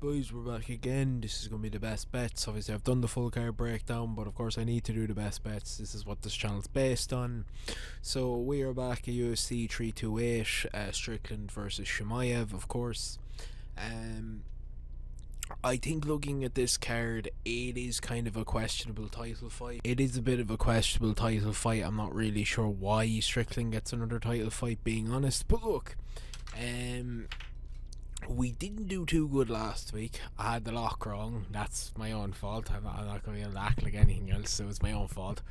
Boys, we're back again. This is going to be the best bets. Obviously, I've done the full card breakdown, but of course I need to do the best bets. This is what this channel's based on. So we are back at UFC 328, Strickland versus Chimaev, of course. I think looking at this card, it is kind of a questionable title fight. It is a bit of a questionable title fight. I'm not really sure why Strickland gets another title fight, being honest. But look, we didn't do too good last week. I had the lock wrong. That's my own fault. I'm not going to be able to act like anything else, so it's my own fault.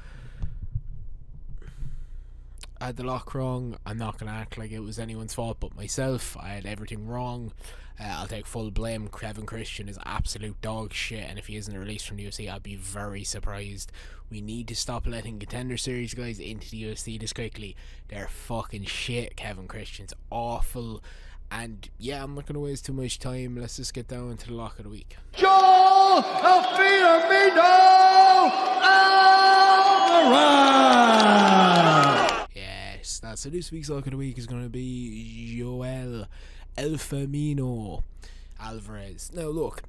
I had the lock wrong. I'm not going to act like it was anyone's fault but myself. I had everything wrong. I'll take full blame. Kevin Christian is absolute dog shit, and if he isn't released from the UFC, I'll be very surprised. We need to stop letting Contender Series guys into the UFC this quickly. They're fucking shit. Kevin Christian's awful. And yeah, I'm not going to waste too much time. Let's just get down to the lock of the week. Joel Alvarez! Yes, so this week's lock of the week is going to be Joel Alfamino Alvarez. Now look,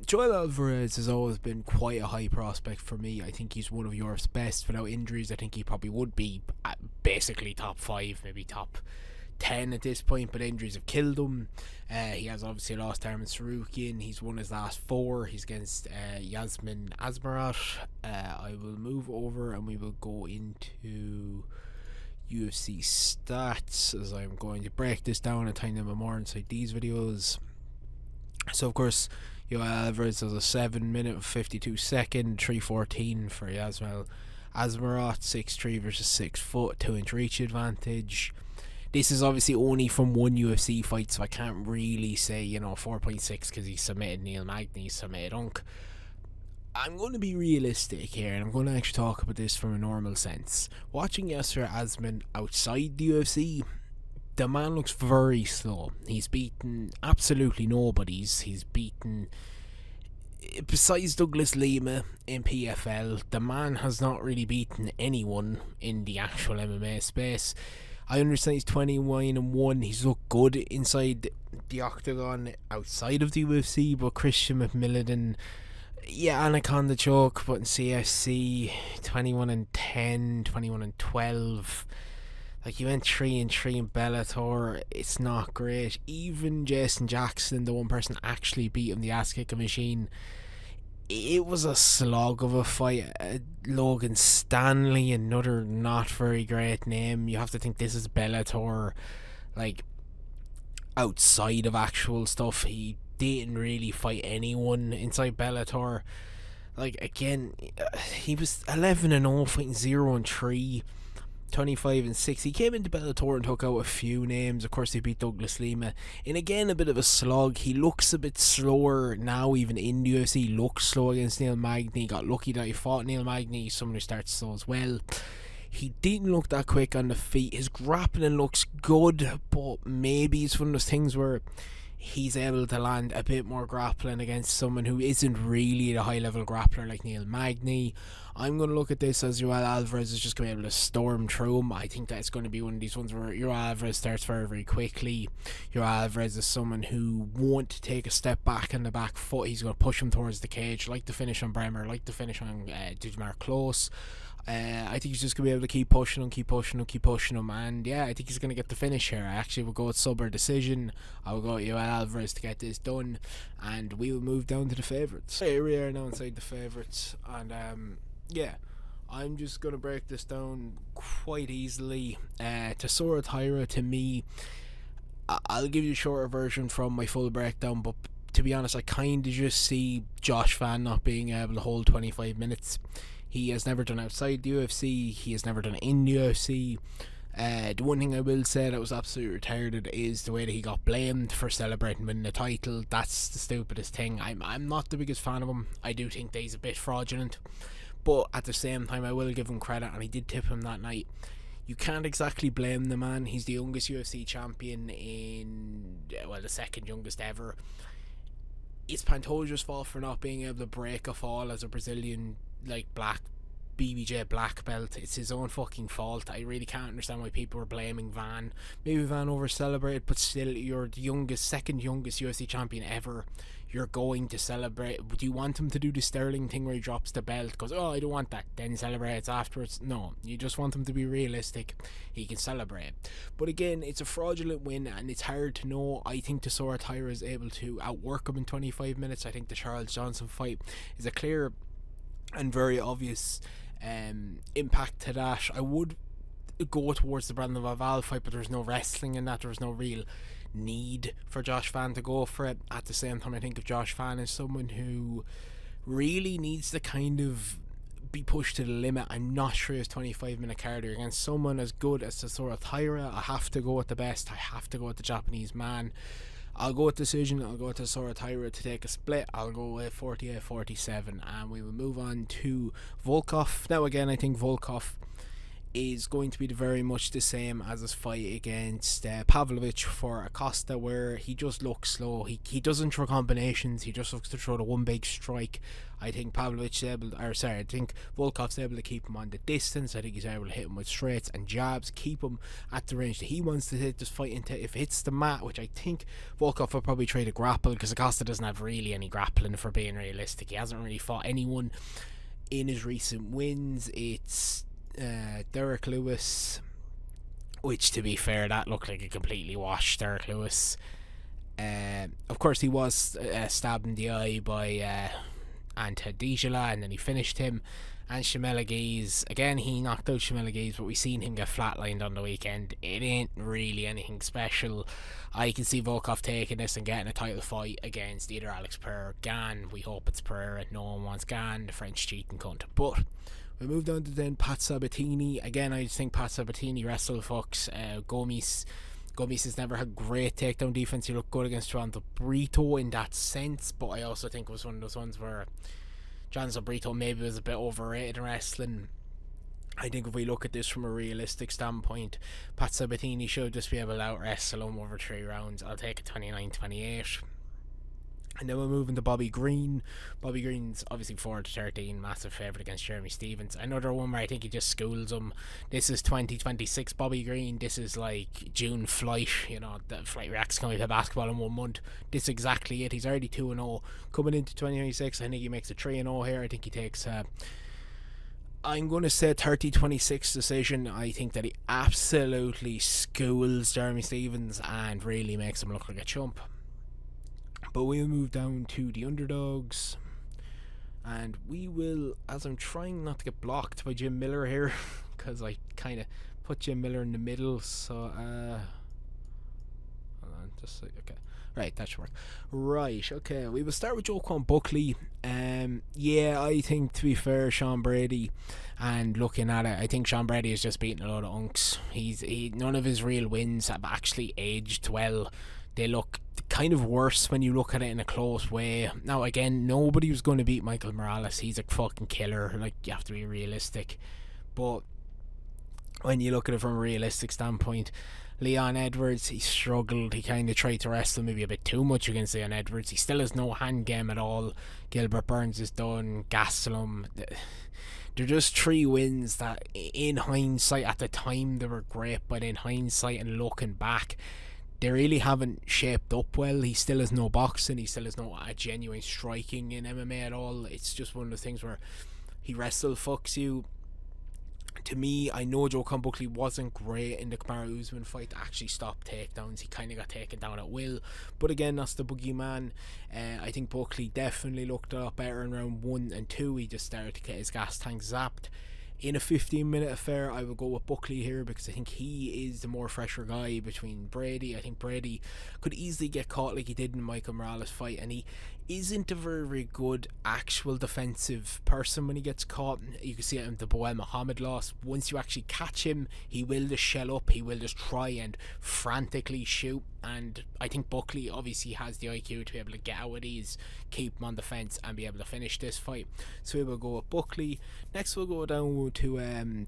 Joel Alvarez has always been quite a high prospect for me. I think he's one of Europe's best. Without injuries, I think he probably would be basically top 5, maybe top 10 at this point, but injuries have killed him. He has obviously lost Arman Sarukian. He's won his last 4. He's against Yasmin Azmarat. I will move over and we will go into UFC stats, as I'm going to break this down and tie them more inside these videos. So of course, Joel Alvarez has a 7-minute and 52-second 3:14 for Yasmin Azmarat, 6'3" versus 6 foot, 2-inch reach advantage. This is obviously only from one UFC fight, so I can't really say, 4.6 because he submitted Neil Magny, submitted Unk. I'm going to be realistic here, and I'm going to actually talk about this from a normal sense. Watching Yasser Azman outside the UFC, the man looks very slow. He's beaten absolutely nobody's. He's beaten, besides Douglas Lima in PFL, the man has not really beaten anyone in the actual MMA space. I understand he's 21-1. He's looked good inside the octagon outside of the UFC, but Christian McMillan, yeah, Anaconda choke, but in CFC, 21-10, 21-12. Like, he went 3-3 in Bellator. It's not great. Even Jason Jackson, the one person actually beat him, the ass kicking machine, it was a slog of a fight. Logan Stanley, another not very great name. You have to think this is Bellator, like, outside of actual stuff. He didn't really fight anyone inside Bellator. Like, again, he was 11-0, fighting 0-3, 25-6. He came into Bellator and took out a few names. Of course, he beat Douglas Lima. And again, a bit of a slog. He looks a bit slower now, even in the UFC. He looks slow against Neil Magny. Got lucky that he fought Neil Magny. Someone who starts slow as well. He didn't look that quick on the feet. His grappling looks good, but maybe it's one of those things where he's able to land a bit more grappling against someone who isn't really a high-level grappler like Neil Magny. I'm going to look at this as Joel Alvarez is just going to be able to storm through him. I think that's going to be one of these ones where Joel Alvarez starts very, very quickly. Joel Alvarez is someone who won't take a step back on the back foot. He's going to push him towards the cage, like the finish on Bremer, like the finish on Dijmar Close. I think he's just going to be able to keep pushing him, and yeah, I think he's going to get the finish here. I actually will go with sub or decision. I will go with Joel Alvarez to get this done, and we will move down to the favourites. Here we are now inside the favourites, and yeah, I'm just going to break this down quite easily. Tesoro Tyra, to me, I'll give you a shorter version from my full breakdown, but to be honest, I kind of just see Josh Fan not being able to hold 25 minutes. He has never done outside the UFC. He has never done in the UFC. The one thing I will say that was absolutely retarded is the way that he got blamed for celebrating winning the title. That's the stupidest thing. I'm not the biggest fan of him. I do think that he's a bit fraudulent, but at the same time, I will give him credit, and I did tip him that night. You can't exactly blame the man. He's the youngest UFC champion the second youngest ever. It's Pantoja's fault for not being able to break a fall as a Brazilian, like, black BBJ black belt. It's his own fucking fault. I really can't understand why people were blaming Van. Maybe Van over celebrated, but still, you're the second youngest UFC champion ever. You're going to celebrate. Do you want him to do the Sterling thing where he drops the belt, goes, oh, I don't want that, then celebrates afterwards? No, you just want him to be realistic. He can celebrate. But again, it's a fraudulent win, and it's hard to know. I think Tesoro Tyra is able to outwork him in 25 minutes. I think the Charles Johnson fight is a clear and very obvious impact to that. I would go towards the Brandon Laval fight, but there's no wrestling in that. There's no real need for Josh Fan to go for it. At the same time, I think if Josh Fan is someone who really needs to kind of be pushed to the limit, I'm not sure his 25-minute cardio against someone as good as Tesoro Tyra. I have to go with the best. I have to go with the Japanese man. I'll go with decision. I'll go with Tesoro Tyra to take a split. I'll go with 48-47, and we will move on to Volkov. Now again, I think Volkov is going to be very much the same as his fight against Pavlovich for Acosta, where he just looks slow. He doesn't throw combinations. He just looks to throw the one big strike. I think I think Volkov's able to keep him on the distance. I think he's able to hit him with straights and jabs, keep him at the range that he wants to hit this fight into. If it hits the mat, which I think Volkov will probably try to grapple, because Acosta doesn't have really any grappling, for being realistic. He hasn't really fought anyone in his recent wins. It's Derek Lewis, which, to be fair, that looked like a completely washed Derek Lewis. Of course, he was stabbed in the eye by Ante Dijala, and then he finished him. And Chimaev, again, he knocked out Chimaev, but we've seen him get flatlined on the weekend. It ain't really anything special. I can see Volkov taking this and getting a title fight against either Alex Pereira or Gan. We hope it's Pereira. No one wants Gan, the French cheating cunt. But we moved on to then Pat Sabatini. Again, I just think Pat Sabatini wrestle fucks. Gomes has never had great takedown defense. He looked good against Toronto Brito in that sense, but I also think it was one of those ones where Jonathan Brito maybe was a bit overrated in wrestling. I think if we look at this from a realistic standpoint, Pat Sabatini should just be able to out wrestle him over 3 rounds. I'll take it 29-28. And then we'll move into Bobby Green. Bobby Green's obviously 4-13, massive favourite against Jeremy Stevens. Another one where I think he just schools him. This is 2026 Bobby Green. This is like June flight. You know, the flight reacts coming to basketball in 1 month. This is exactly it. He's already 2-0. Coming into 2026, I think he makes a 3-0 here. I think he takes I'm going to say 30-26 decision. I think that he absolutely schools Jeremy Stevens and really makes him look like a chump. But we'll move down to the underdogs, and we will, as I'm trying not to get blocked by Jim Miller here, because I kind of put Jim Miller in the middle, so hold on, just like, okay, right, that should work. Right, okay, we will start with Joaquin Buckley. Yeah, I think, to be fair, Sean Brady, and looking at it, I think Sean Brady has just beaten a lot of unks. None of his real wins have actually aged well. They look kind of worse when you look at it in a close way. Now, again, nobody was going to beat Michael Morales. He's a fucking killer. Like, you have to be realistic. But when you look at it from a realistic standpoint, Leon Edwards, he struggled. He kind of tried to wrestle maybe a bit too much against Leon Edwards. He still has no hand game at all. Gilbert Burns is done. Gastelum. They're just 3 wins that, in hindsight, at the time they were great, but in hindsight and looking back, they really haven't shaped up well. He still has no boxing. He still has no genuine striking in MMA at all. It's just one of the things where he wrestle fucks you. To me, I know Joaquin Buckley wasn't great in the Kamaru Usman fight to actually stop takedowns. He kind of got taken down at will. But again, that's the boogeyman. I think Buckley definitely looked a lot better in round 1 and 2. He just started to get his gas tank zapped. In a 15-minute affair, I will go with Buckley here because I think he is the more fresher guy between Brady. I think Brady could easily get caught like he did in the Michael Morales fight, and he isn't a very, very good actual defensive person when he gets caught. You can see it in the Boel Muhammad loss. Once you actually catch him, he will just shell up. He will just try and frantically shoot, and I think Buckley obviously has the IQ to be able to get out of these, keep him on the fence, and be able to finish this fight. So we will go with Buckley. Next we'll go down to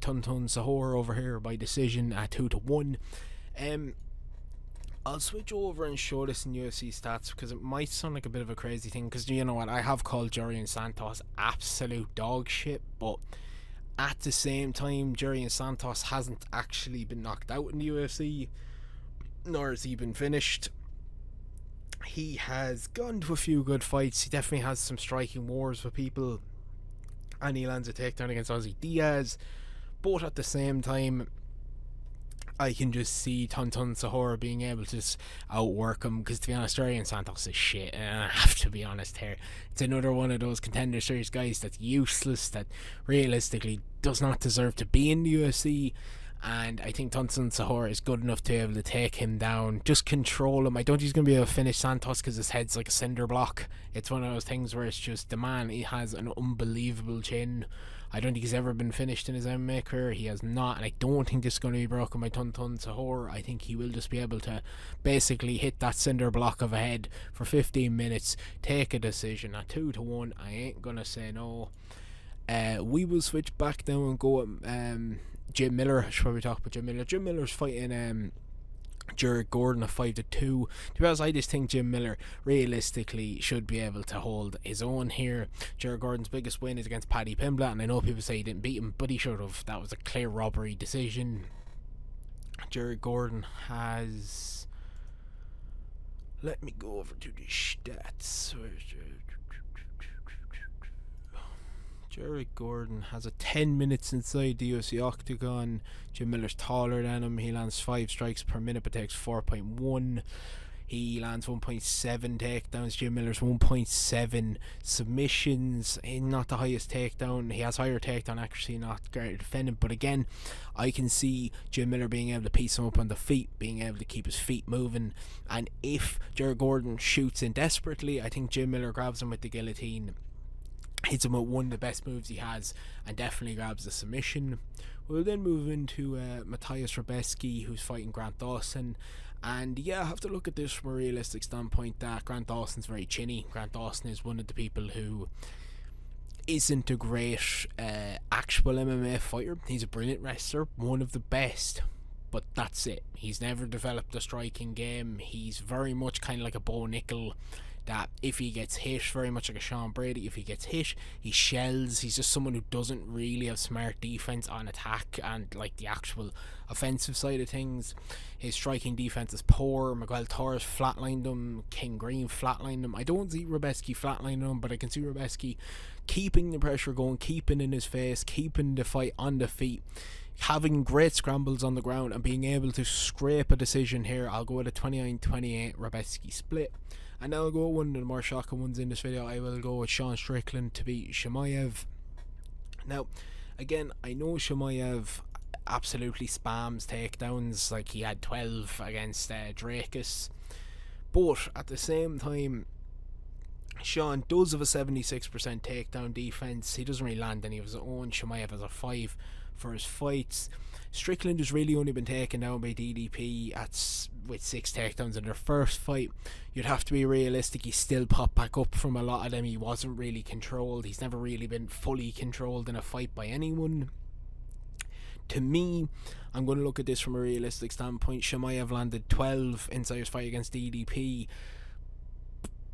Tuntun Sahor over here by decision at 2-1. I'll switch over and show this in UFC stats because it might sound like a bit of a crazy thing, because you know what, I have called Jorian Santos absolute dog shit, but At the same time, Jerry Santos hasn't actually been knocked out in the UFC, nor has he been finished. He has gone to a few good fights. He definitely has some striking wars with people, and he lands a takedown against Ozzy Diaz. But at the same time, I can just see Tonton Sahora being able to just outwork him, because to be honest, Jerry Santos is shit, and I have to be honest here. It's another one of those Contender Series guys that's useless, that realistically does not deserve to be in the UFC. And I think Tonton Sahora is good enough to be able to take him down, just control him. I don't think he's going to be able to finish Santos because his head's like a cinder block. It's one of those things where it's just the man, he has an unbelievable chin. I don't think he's ever been finished in his MMA career. He has not, and I don't think this is going to be broken by Tonton Sahora. I think he will just be able to basically hit that cinder block of a head for 15 minutes, take a decision at 2-1. I ain't going to say no. We will switch back now and go Jim Miller. I should probably talk about Jim Miller. Jim Miller's fighting Jared Gordon at 5-2. To be honest, I just think Jim Miller realistically should be able to hold his own here. Jared Gordon's biggest win is against Paddy Pimblett, and I know people say he didn't beat him, but he should have. That was a clear robbery decision. Jared Gordon has... Let me go over to the stats. Jared Gordon has a 10 minutes inside the UFC octagon. Jim Miller's taller than him. He lands 5 strikes per minute but takes 4.1. He lands 1.7 takedowns. Jim Miller's 1.7 submissions. Not the highest takedown. He has higher takedown accuracy, not great defending. But again, I can see Jim Miller being able to piece him up on the feet, being able to keep his feet moving. And if Jared Gordon shoots in desperately, I think Jim Miller grabs him with the guillotine, hits him with one of the best moves he has, and definitely grabs the submission. We'll then move into Matthias Rebeski, who's fighting Grant Dawson. And yeah, I have to look at this from a realistic standpoint that Grant Dawson's very chinny. Grant Dawson is one of the people who isn't a great actual MMA fighter. He's a brilliant wrestler, one of the best, but that's it. He's never developed a striking game. He's very much kind of like a Bo Nickel, that if he gets hit, very much like a Sean Brady, if he gets hit, he shells. He's just someone who doesn't really have smart defense on attack and like the actual offensive side of things. His striking defense is poor. Miguel Torres flatlined him. King Green flatlined him. I don't see Rebeski flatlining him, but I can see Rebeski keeping the pressure going, keeping in his face, keeping the fight on the feet, having great scrambles on the ground, and being able to scrape a decision here. I'll go with a 29-28 Rebeski split. And now I'll go with one of the more shocking ones in this video. I will go with Sean Strickland to beat Chimaev. Now, again, I know Chimaev absolutely spams takedowns, like he had 12 against Drakus. But at the same time, Sean does have a 76% takedown defense. He doesn't really land any of his own. Chimaev has a 5 for his fights. Strickland has really only been taken down by DDP with 6 takedowns in their first fight. You'd have to be realistic. He still popped back up from a lot of them. He wasn't really controlled. He's never really been fully controlled in a fight by anyone. To me, I'm going to look at this from a realistic standpoint. Chimaev landed 12 inside his fight against DDP.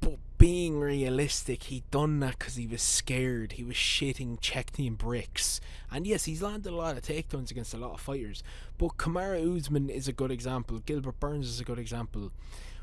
But being realistic, he done that because he was scared. He was shitting Czechny bricks. And yes, he's landed a lot of takedowns against a lot of fighters. But Kamaru Usman is a good example. Gilbert Burns is a good example.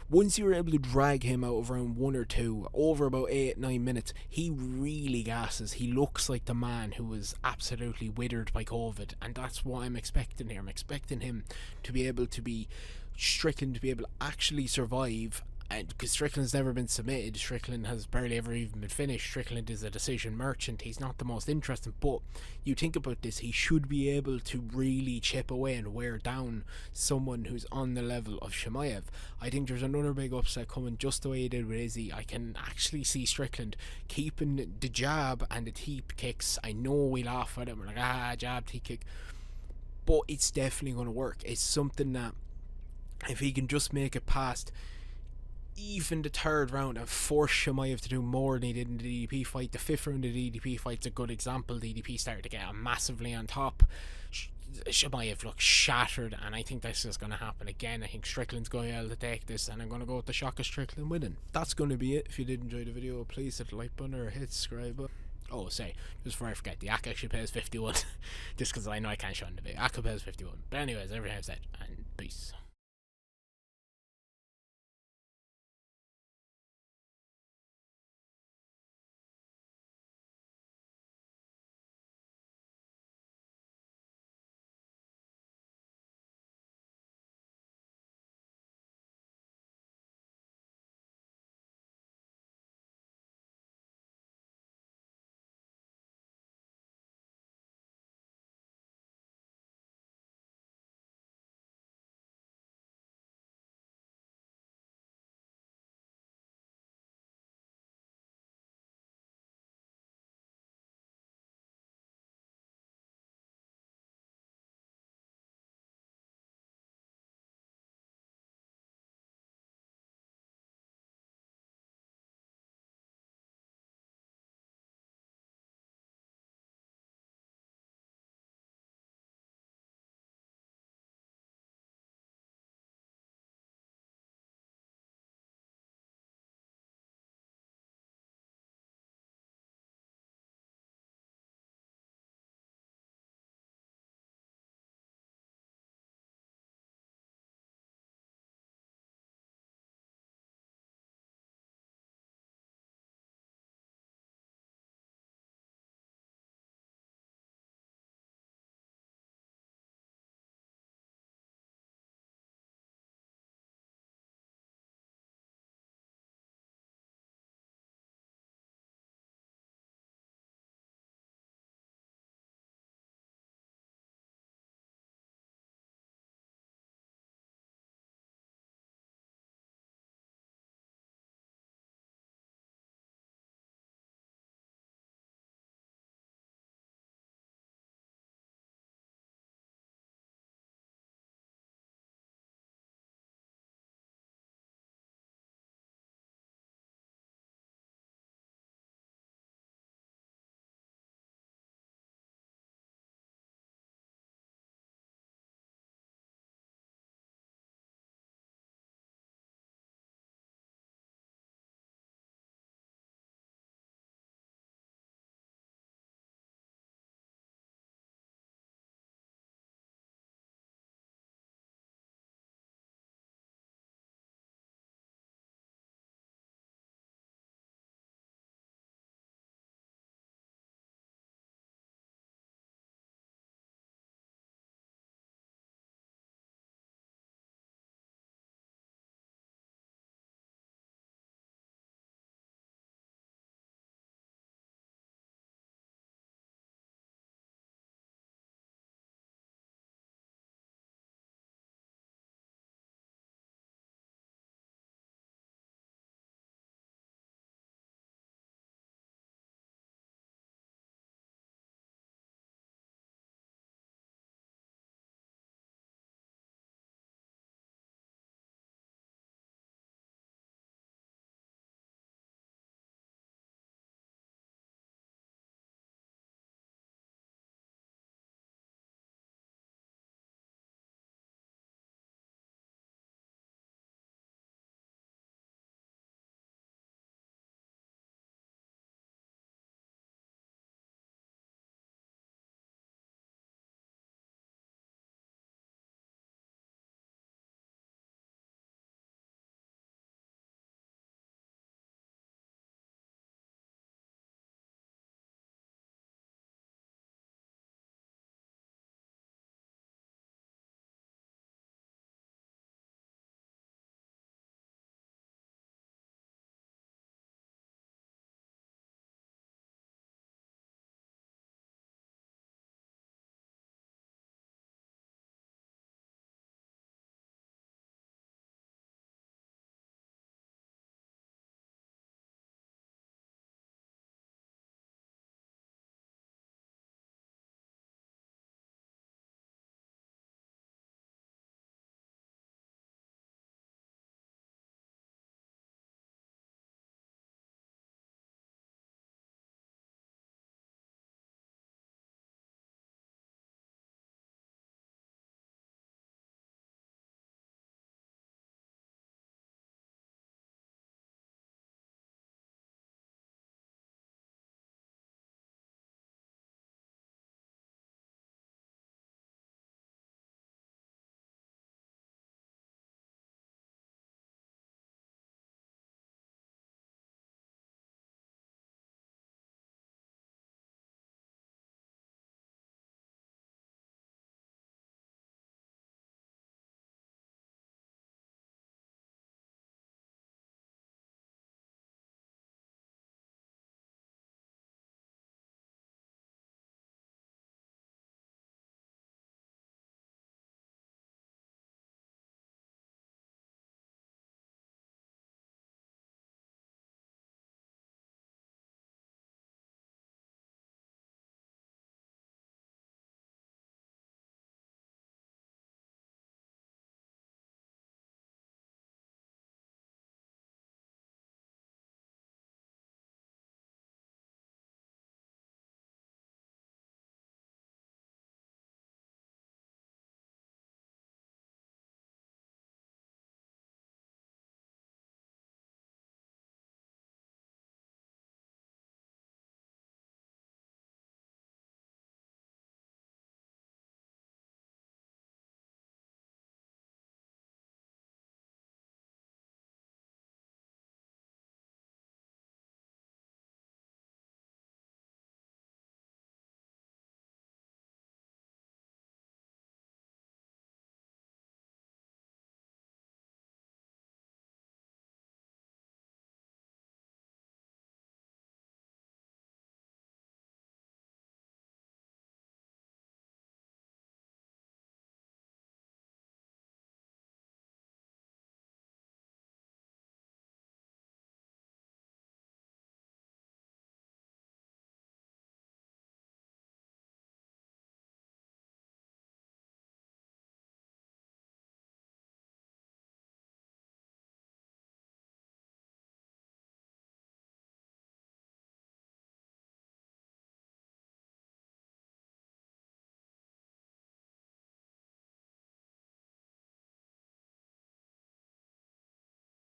Once you were able to drag him out of round 1 or 2, over about 8-9 minutes, he really gasses. He looks like the man who was absolutely withered by COVID. And that's what I'm expecting here. I'm expecting him to be able to be Strickland, to be able to actually survive. And because Strickland's never been submitted, Strickland has barely ever even been finished. Strickland is a decision merchant. He's not the most interesting, but you think about this, he should be able to really chip away and wear down someone who's on the level of Chimaev. I think there's another big upset coming, just the way he did with Izzy. I can actually see Strickland keeping the jab and the teep kicks. I know we laugh at it, we're like, jab, teep kick, but it's definitely going to work. It's something that if he can just make it past even the 3rd round and force Chimaev to do more than he did in the DDP fight. The 5th round of the DDP fight's a good example. DDP started to get him massively on top. Chimaev looked shattered, and I think this is going to happen again. I think Strickland's going to be able to take this, and I'm going to go with the shock of Strickland winning. That's going to be it. If you did enjoy the video, please hit the like button or hit subscribe button. Oh, say, just before I forget, the AK actually pays 51. Just because I know I can't show on the video. AK pays 51. But anyways, everything I've said, and peace.